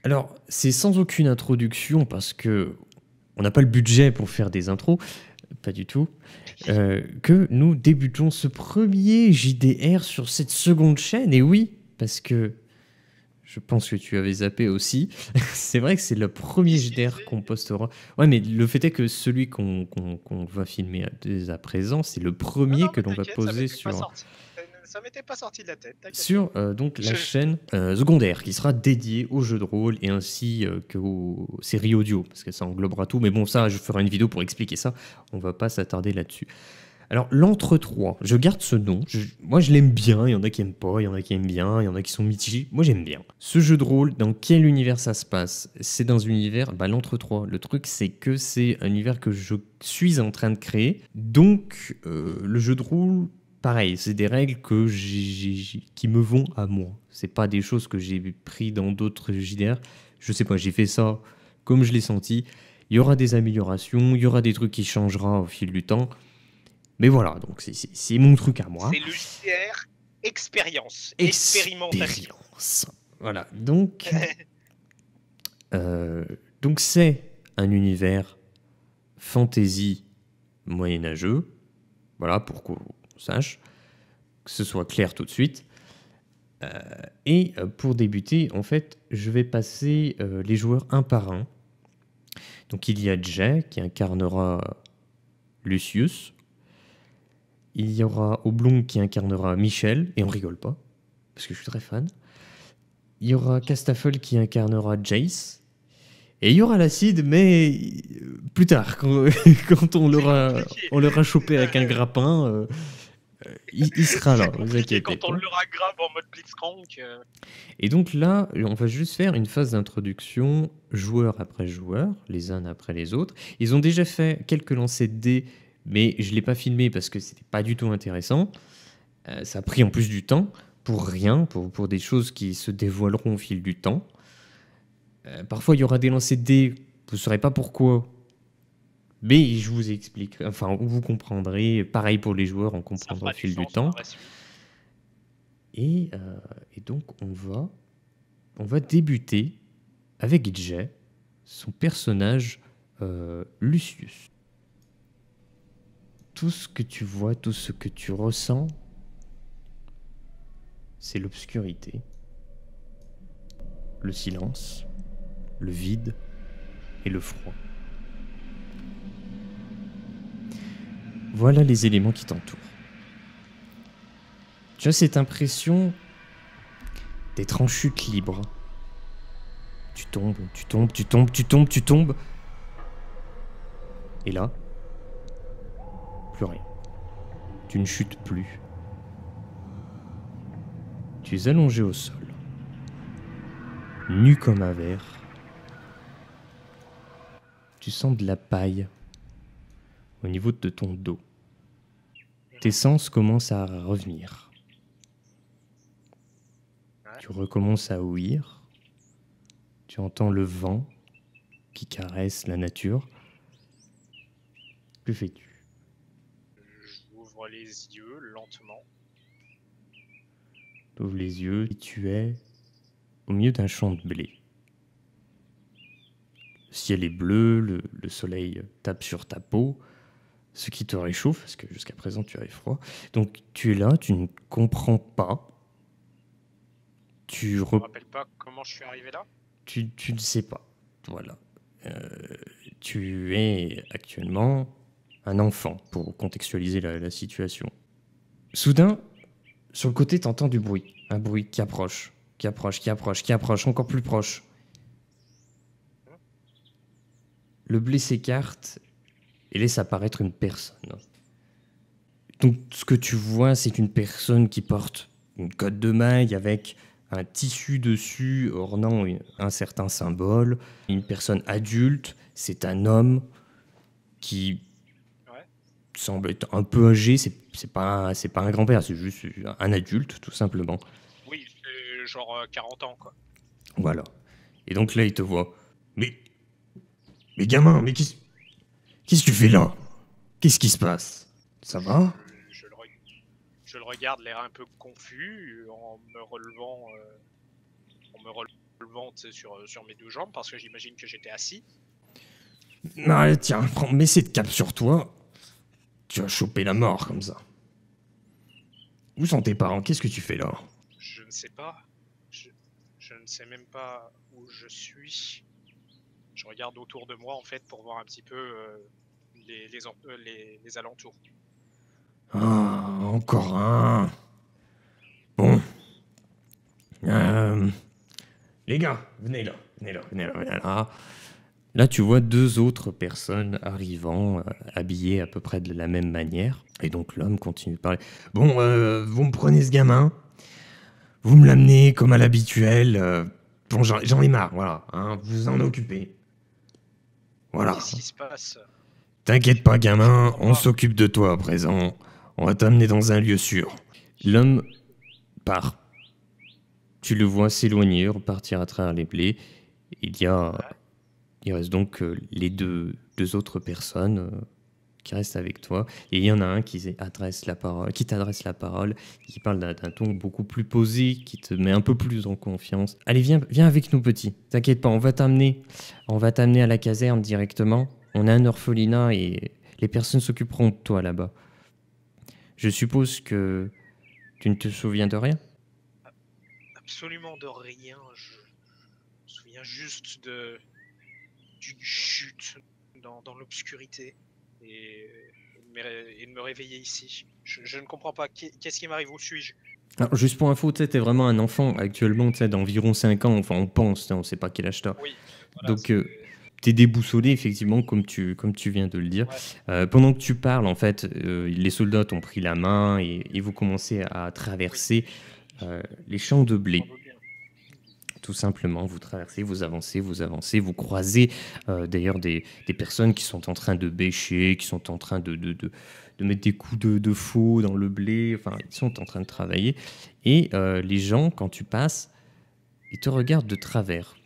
Alors, c'est sans aucune introduction parce que on n'a pas le budget pour faire des intros, pas du tout, que nous débutons ce premier JDR sur cette seconde chaîne. Et oui, parce que je pense que tu avais zappé aussi. C'est vrai que c'est le premier JDR qu'on postera. Ouais, mais le fait est que celui qu'on va filmer dès à présent, c'est le premier que l'on va poser sur... Ça m'était pas sorti de la tête. Sur donc la chaîne secondaire qui sera dédiée aux jeux de rôle et ainsi qu'aux séries audio, parce que ça englobera tout. Mais bon, ça, je ferai une vidéo pour expliquer ça. On va pas s'attarder là-dessus. Alors, l'entre-trois, je garde ce nom. Moi, je l'aime bien. Il y en a qui aiment pas, il y en a qui aiment bien, il y en a qui sont mitigés. Moi, j'aime bien. Ce jeu de rôle, dans quel univers ça se passe? C'est dans un univers, l'entre-trois. Le truc, c'est que c'est un univers que je suis en train de créer. Donc, le jeu de rôle, pareil, c'est des règles qui me vont à moi. C'est pas des choses que j'ai pris dans d'autres JDR. Je sais pas, j'ai fait ça comme je l'ai senti. Il y aura des améliorations, il y aura des trucs qui changera au fil du temps. Mais voilà, donc c'est mon truc à moi. C'est le JDR expérience, expérimentation. Voilà, donc c'est un univers fantasy moyenâgeux. Voilà, pour qu'on sache, que ce soit clair tout de suite. Et pour débuter, en fait, je vais passer les joueurs un par un. Donc il y a Jay qui incarnera Lucius. Il y aura Oblong qui incarnera Michel, et on rigole pas, parce que je suis très fan. Il y aura Castafel qui incarnera Jace. Et il y aura l'acide, mais plus tard, quand on l'aura chopé avec un grappin, il sera là, vous inquiétez pas. Quand on l'aura grave en mode Blitzcrank. Et donc là, on va juste faire une phase d'introduction, joueur après joueur, les uns après les autres. Ils ont déjà fait quelques lancers de dés, mais je ne l'ai pas filmé parce que c'était pas du tout intéressant. Ça a pris en plus du temps, pour rien, pour des choses qui se dévoileront au fil du temps. Parfois, il y aura des lancers de dés, vous ne saurez pas pourquoi, mais je vous explique. Enfin, vous comprendrez. Pareil pour les joueurs, on comprendra au fil du temps. Et donc, on va débuter avec Jay, son personnage Lucius. Tout ce que tu vois, tout ce que tu ressens, c'est l'obscurité, le silence, le vide et le froid. Voilà les éléments qui t'entourent. Tu as cette impression d'être en chute libre. Tu tombes, tu tombes, tu tombes, tu tombes, tu tombes. Et là, plus rien. Tu ne chutes plus. Tu es allongé au sol, nu comme un verre. Tu sens de la paille au niveau de ton dos. Tes sens commencent à revenir. Tu recommences à ouïr. Tu entends le vent qui caresse la nature. Que fais-tu? J'ouvre les yeux lentement. Tu ouvres les yeux et tu es au milieu d'un champ de blé. Le ciel est bleu, le soleil tape sur ta peau, ce qui te réchauffe, parce que jusqu'à présent tu avais froid. Donc tu es là, tu ne comprends pas. Je me rappelle pas comment je suis arrivé là. Tu ne sais pas. Voilà. Tu es actuellement un enfant, pour contextualiser la situation. Soudain, sur le côté, tu entends du bruit. Un bruit qui approche, qui approche, qui approche, qui approche, encore plus proche. Le blé s'écarte et laisse apparaître une personne. Donc, ce que tu vois, c'est une personne qui porte une cotte de maille avec un tissu dessus ornant un certain symbole. Une personne adulte, c'est un homme qui semble être un peu âgé. C'est pas un grand-père, c'est juste un adulte, tout simplement. Oui, genre 40 ans, quoi. Voilà. Et donc là, il te voit. Mais gamin, mais qu'est-ce que tu fais là? Qu'est-ce qui se passe? Ça va? Je le regarde, l'air un peu confus, en me relevant. le vent sur mes deux jambes parce que j'imagine que j'étais assis. Ah, tiens, mets cette cape sur toi. Tu vas choper la mort comme ça. Où sont tes parents? Qu'est-ce que tu fais là? Je ne sais pas. Je ne sais même pas où je suis. Je regarde autour de moi en fait pour voir un petit peu les alentours. Ah, encore un. Bon. Les gars, venez là. Venez là. Là, tu vois deux autres personnes arrivant, habillées à peu près de la même manière. Et donc l'homme continue de parler. Bon, vous me prenez ce gamin. Vous me l'amenez comme à l'habituel. Bon, j'en ai marre, voilà. Hein, vous en occupez. Voilà. Qu'est-ce qui se passe? T'inquiète pas, gamin, on s'occupe de toi à présent. On va t'amener dans un lieu sûr. L'homme part. Tu le vois s'éloigner, repartir à travers les blés. Il reste donc les deux autres personnes qui restent avec toi. Et il y en a un qui t'adresse la parole, qui parle d'un ton beaucoup plus posé, qui te met un peu plus en confiance. Allez, viens avec nous, petit. T'inquiète pas, on va t'amener à la caserne directement. On a un orphelinat et les personnes s'occuperont de toi là-bas. Je suppose que tu ne te souviens de rien? Absolument de rien. Je me souviens juste d'une chute dans l'obscurité et de me réveiller ici. Je ne comprends pas. Qu'est-ce qui m'arrive? Où suis-je? Alors, juste pour info, tu sais, t'es vraiment un enfant actuellement, tu sais, d'environ 5 ans. Enfin, on pense, on sait pas quel âge t'as. Oui. Voilà, donc, t'es déboussolé, effectivement, comme tu viens de le dire. Ouais. Pendant que tu parles, en fait, les soldats t'ont pris la main et vous commencez à traverser les champs de blé. Tout simplement, vous traversez, vous avancez, vous croisez d'ailleurs des personnes qui sont en train de bêcher, qui sont en train de mettre des coups de faux dans le blé, enfin, ils sont en train de travailler. Et les gens, quand tu passes, ils te regardent de travers.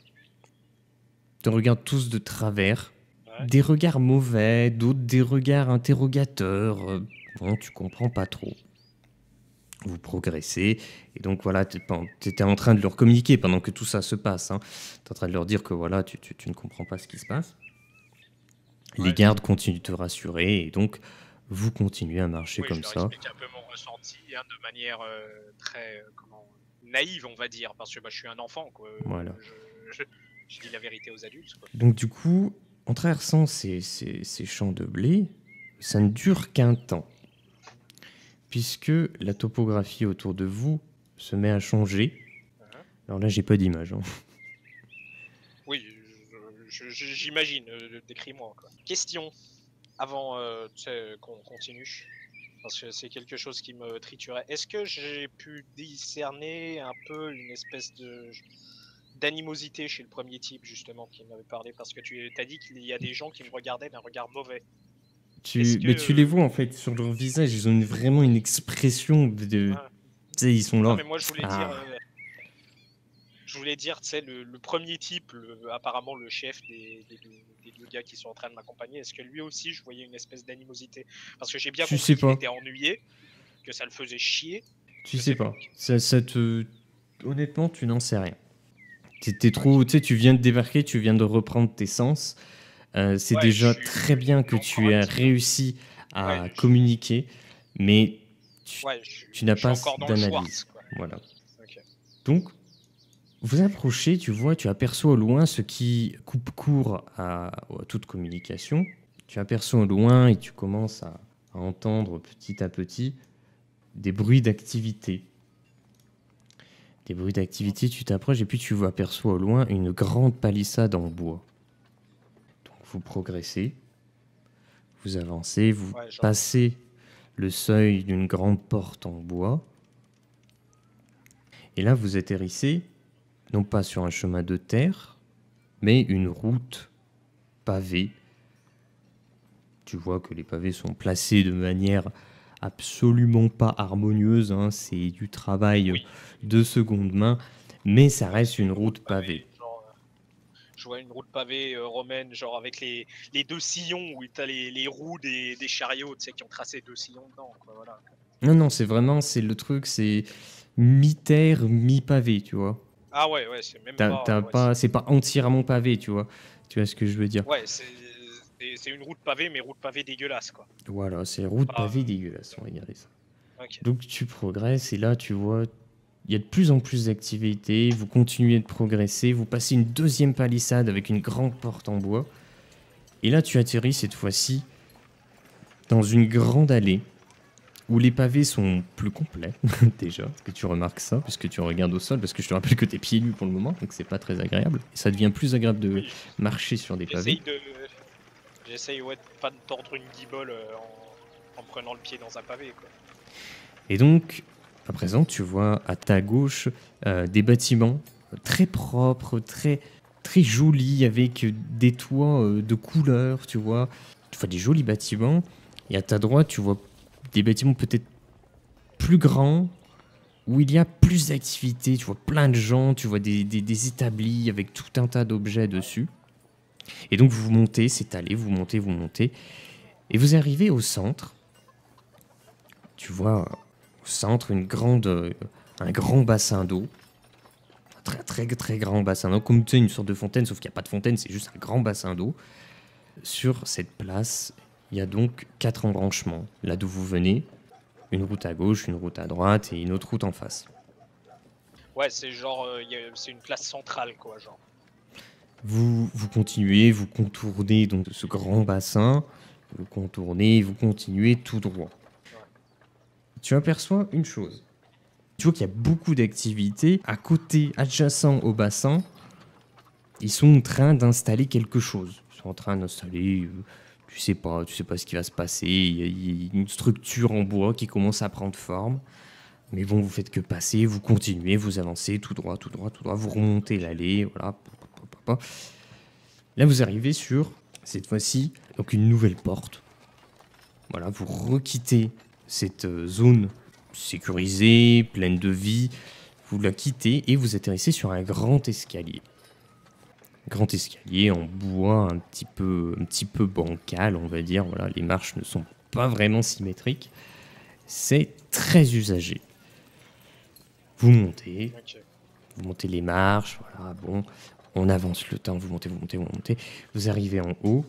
Ils te regardent tous de travers. Ouais. Des regards mauvais, d'autres des regards interrogateurs. Bon, tu comprends pas trop. Vous progressez, et donc voilà, tu étais en train de leur communiquer pendant que tout ça se passe. Hein. Tu es en train de leur dire que voilà, tu ne comprends pas ce qui se passe. Ouais. Les gardes continuent de te rassurer, et donc vous continuez à marcher comme ça. Je leur explique un peu mon ressenti hein, de manière très naïve, on va dire, parce que je suis un enfant. Quoi. Voilà. Je dis la vérité aux adultes. Quoi. Donc du coup, en traversant ces champs de blé, ça ne dure qu'un temps. Puisque la topographie autour de vous se met à changer. Alors là, j'ai pas d'image. Hein. Oui, j'imagine. Décris-moi. Question, avant qu'on continue, parce que c'est quelque chose qui me triturait. Est-ce que j'ai pu discerner un peu une espèce d'animosité chez le premier type, justement, qui m'avait parlé? Parce que tu as dit qu'il y a des gens qui me regardaient d'un regard mauvais. Mais tu les vois en fait sur leur visage, ils ont vraiment une expression de. Ouais. Tu sais, ils sont là. Non, mais moi je voulais dire, tu sais, le premier type, apparemment le chef des deux gars qui sont en train de m'accompagner, est-ce que lui aussi je voyais une espèce d'animosité? Parce que j'ai bien compris qu'il était ennuyé, que ça le faisait chier. Tu sais pas. Honnêtement, tu n'en sais rien. T'es trop. Tu sais, tu viens de débarquer, tu viens de reprendre tes sens. C'est déjà très bien que tu aies réussi à communiquer, mais tu n'as pas d'analyse. Voilà. Okay. Donc, vous approchez, tu aperçois au loin ce qui coupe court à toute communication. Tu aperçois au loin et tu commences à entendre petit à petit des bruits d'activité. Tu t'approches et puis tu aperçois au loin une grande palissade en bois. Vous progressez, vous avancez, vous passez le seuil d'une grande porte en bois. Et là, vous atterrissez, non pas sur un chemin de terre, mais une route pavée. Tu vois que les pavés sont placés de manière absolument pas harmonieuse. Hein. C'est du travail de seconde main, mais ça reste une route pavée. Je vois une route pavée romaine, genre avec les deux sillons où tu as les roues des chariots, tu sais, qui ont tracé deux sillons dedans. Quoi, voilà. Non, c'est le truc, c'est mi-terre, mi-pavé, tu vois. Ah ouais, ouais, c'est même pas. Ouais, C'est pas entièrement pavé, tu vois. Tu vois ce que je veux dire? ouais, c'est une route pavée, mais route pavée dégueulasse, quoi. Voilà, c'est route Pas, pavée dégueulasse, on va regarder ça. ok. Donc tu progresses et là tu vois, il y a de plus en plus d'activités, vous continuez de progresser, vous passez une deuxième palissade avec une grande porte en bois. Et là tu atterris cette fois-ci dans une grande allée où les pavés sont plus complets, déjà, parce que tu remarques ça, puisque tu regardes au sol, parce que je te rappelle que t'es pieds nus pour le moment, donc c'est pas très agréable. Et ça devient plus agréable de Oui, marcher sur des pavés. j'essaye de. J'essaye, ouais, de pas de tordre une guibole en prenant le pied dans un pavé, quoi. Et donc, à présent, tu vois à ta gauche des bâtiments très propres, très jolis, avec des toits de couleurs, tu vois. Tu vois des jolis bâtiments. Et à ta droite, tu vois des bâtiments peut-être plus grands, où il y a plus d'activités, tu vois plein de gens, tu vois des établis avec tout un tas d'objets dessus. Et donc vous montez, c'est allé, vous montez, et vous arrivez au centre. Tu vois au centre un grand bassin d'eau, un très grand bassin d'eau, comme tu sais, une sorte de fontaine, sauf qu'il n'y a pas de fontaine, c'est juste un grand bassin d'eau. Sur cette place, il y a donc 4 embranchements, là d'où vous venez, une route à gauche, une route à droite et une autre route en face. Ouais, c'est genre. C'est une place centrale, quoi, genre. Vous continuez, vous contournez donc ce grand bassin, vous contournez, vous continuez tout droit. Ouais. Tu aperçois une chose. Tu vois qu'il y a beaucoup d'activités à côté, adjacent au bassin. Ils sont en train d'installer quelque chose. Ils sont en train d'installer, tu sais pas ce qui va se passer. Il y a une structure en bois qui commence à prendre forme. Mais bon, vous faites que passer, vous continuez, vous avancez tout droit, vous remontez l'allée, voilà. Là, vous arrivez sur, cette fois-ci, donc une nouvelle porte. Voilà, vous requittez cette zone sécurisée, pleine de vie. Vous la quittez et vous atterrissez sur un grand escalier. Grand escalier en bois un petit peu bancal, on va dire. Voilà, les marches ne sont pas vraiment symétriques. C'est très usagé. Vous montez, Ok. vous montez les marches, voilà, bon, on avance le temps, vous montez. Vous arrivez en haut,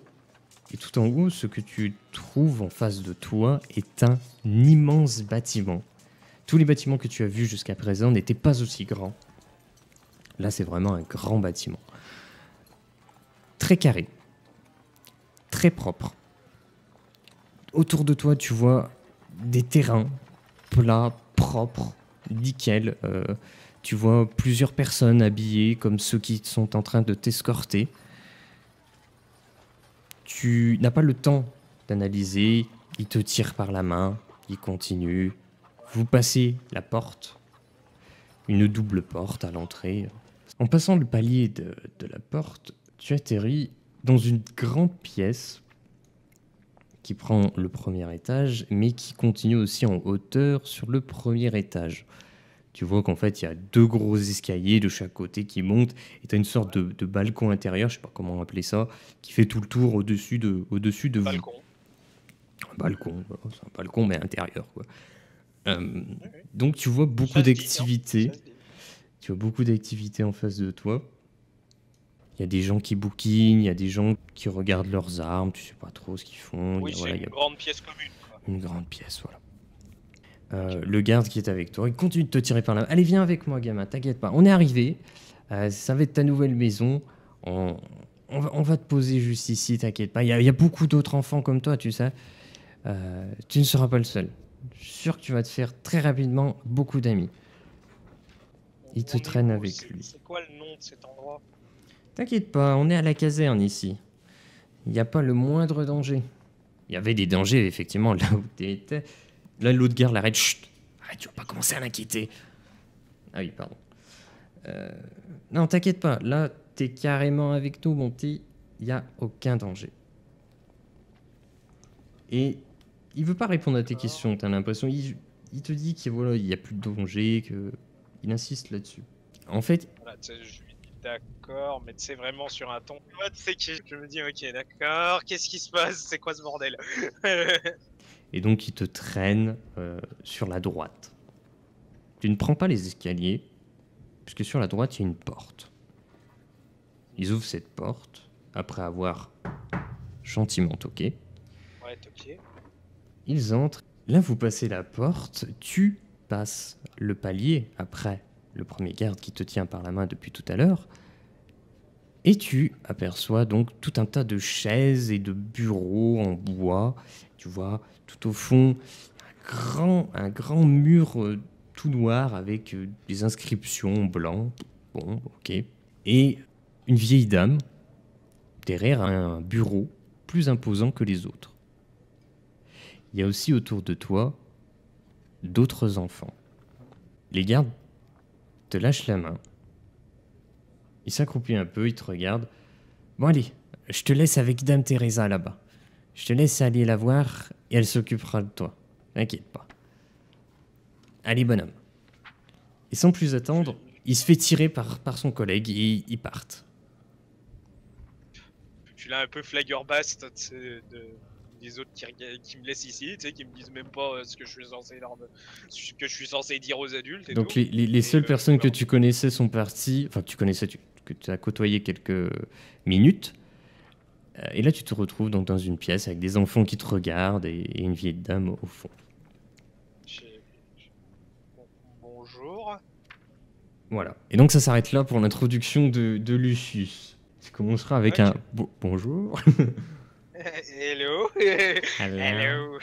et tout en haut, ce que tu trouves en face de toi est un immense bâtiment. Tous les bâtiments que tu as vus jusqu'à présent n'étaient pas aussi grands. Là, c'est vraiment un grand bâtiment. Très carré, très propre. Autour de toi, tu vois des terrains plats, propres, nickel. Tu vois plusieurs personnes habillées comme ceux qui sont en train de t'escorter. Tu n'as pas le temps d'analyser. Il te tire par la main, il continue. Vous passez la porte, une double porte à l'entrée. En passant le palier de la porte, tu atterris dans une grande pièce qui prend le premier étage, mais qui continue aussi en hauteur sur le premier étage. Tu vois qu'en fait, il y a 2 gros escaliers de chaque côté qui montent, et tu as une sorte de balcon intérieur, je sais pas comment appeler ça, qui fait tout le tour au-dessus de vous. Balcon. Un balcon, voilà, c'est un balcon, mais intérieur, quoi. Oui. Donc tu vois beaucoup Ça se dit, hein, d'activités. ça se dit. Tu vois beaucoup d'activités en face de toi. Il y a des gens qui bouquinent, il y a des gens qui regardent leurs armes, tu sais pas trop ce qu'ils font. Oui, Il y a, c'est voilà, il y une a grande pièce commune, quoi. une grande pièce, voilà. Le garde qui est avec toi, il continue de te tirer par la main. Allez, viens avec moi, gamin, t'inquiète pas. On est arrivé. Ça va être ta nouvelle maison. On va te poser juste ici, t'inquiète pas. Il y a beaucoup d'autres enfants comme toi, tu sais. Tu ne seras pas le seul. Je suis sûr que tu vas te faire très rapidement beaucoup d'amis. Il te On est traîne où? avec lui. C'est quoi le nom de cet endroit? T'inquiète pas, on est à la caserne ici. Il n'y a pas le moindre danger. Il y avait des dangers, effectivement, là où tu étais. Là, l'autre garde l'arrête. Chut! Arrête, tu vas pas commencer à l'inquiéter. Ah oui, pardon. Non, t'inquiète pas. Là, t'es carrément avec nous, mon petit. Il n'y a aucun danger. Et il veut pas répondre à tes questions, t'as l'impression. Il te dit qu'il voilà, y a plus de danger, il insiste là-dessus. En fait, Voilà, tu sais, je lui dis d'accord, mais tu sais, vraiment sur un ton. Ouais, tu sais que je me dis, ok, d'accord, qu'est-ce qui se passe? C'est quoi ce bordel? et donc il te traîne sur la droite. Tu ne prends pas les escaliers, puisque sur la droite, il y a une porte. Ils ouvrent cette porte, après avoir gentiment toqué. Ouais, toqué. Ils entrent. Là, vous passez la porte, tu passes le palier après le premier garde qui te tient par la main depuis tout à l'heure, et tu aperçois donc tout un tas de chaises et de bureaux en bois. Tu vois tout au fond un grand mur tout noir avec des inscriptions blancs. Bon, ok. Et une vieille dame derrière un bureau plus imposant que les autres. Il y a aussi autour de toi d'autres enfants. Les gardes te lâchent la main. Ils s'accroupissent un peu, ils te regardent. Bon allez, je te laisse avec Dame Teresa là-bas. Je te laisse aller la voir et elle s'occupera de toi. T'inquiète pas. Allez bonhomme. Et sans plus attendre, il se fait tirer par son collègue et ils partent. Tu l'as un peu flaggerbast, tu sais, des autres qui me laissent ici, tu sais, qui me disent même pas ce que je suis censé dire aux adultes. Et donc tout. les seules personnes que tu connaissais sont parties, enfin que tu as côtoyé quelques minutes. Et là tu te retrouves donc dans une pièce avec des enfants qui te regardent et une vieille dame au fond. Bonjour. Voilà. Et donc ça s'arrête là pour l'introduction de Lucius. Tu commenceras avec un bonjour. Hello. Hello. Hello.